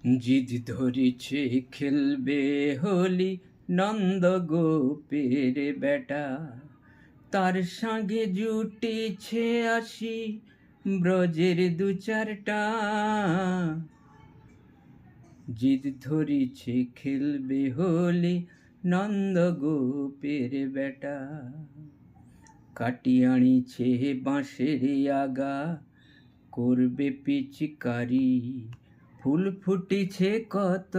জিদ ধরেছে খেলবে হোলি, নন্দ গোপের বেটা। তার সঙ্গে জুটেছে আসি ব্রজের দু চারটা। জিদ ধরেছে খেলবে হোলি, নন্দ গোপের বেটা। কাটি আনিছে বাঁশের আগা, করবে পিচকারি। ফুল ফুটিছে কত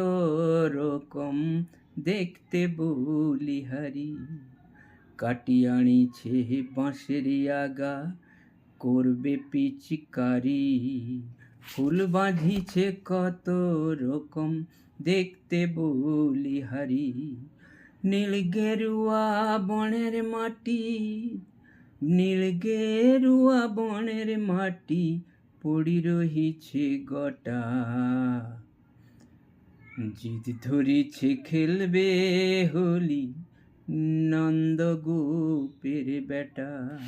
রকম, দেখতে বলিহারি। কাটি আনিছে বাঁশের আগা, করবে পিচকারি। ফুল বাঁধিছে কত রকম, দেখতে বলিহারি। নীল গেরুয়া বনের মাটি, নীল গেরুয়া বনের মাটি, পড়ি রহিছে গটা। জিদ ধরেছে খেলবে হোলি, নন্দ গোপের বেটা।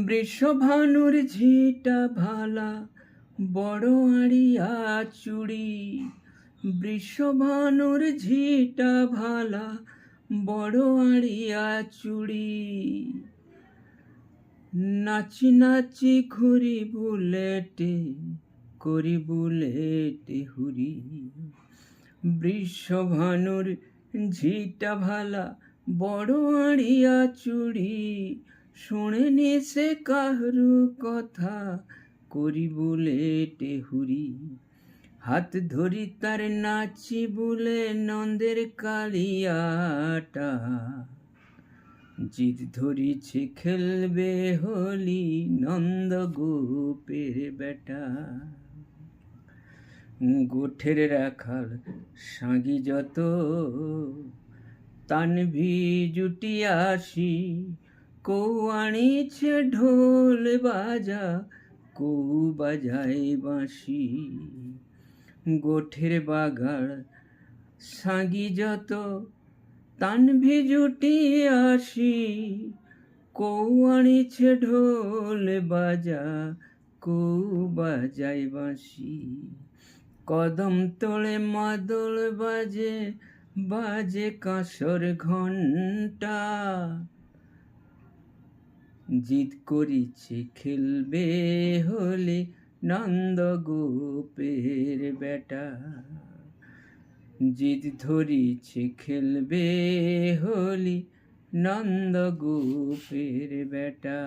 বৃষভানুর ঝিটা ভালা, বড় আড়িয়া চুড়ি। বৃষভানুর ঝিটা ভালা, বড় আড়িয়া চুড়ি। নাচি নাচি ঘুরি বুলেটে, করি বুলেটে হুরি। বৃষভানুর ঝিটা ভালা, বড় আড়িয়া চুড়ি। শোনেনি সে কাহারু কথা, করি বুলেটে হুরি। হাত ধরি তার নাচি বুলে নন্দের কালিয়াটা। জিদ ধরেছে খেলবে হোলি, নন্দ গোপের বেটা। গোঠের রাখাল সাঙ্গি যত, তানভি জুটিয়া আসি। কৌ আনিছে ঢোল বাজা, কৌ বাজায় বাঁশি। গোঠের বাগাড় সাঙ্গি যত, তানভি জুটিয়া আসি। কৌ আনিছে ঢোল বাজা, কৌ বাজায় বাঁশি। কদম তোলে মাদল বাজে, বাজে কাঁসর ঘণ্টা। জিদ করিছে খেলবে হোলি, নন্দ গোপের বেটা। জিদ ধরেছে খেলবে হোলি, নন্দ গোপের বেটা।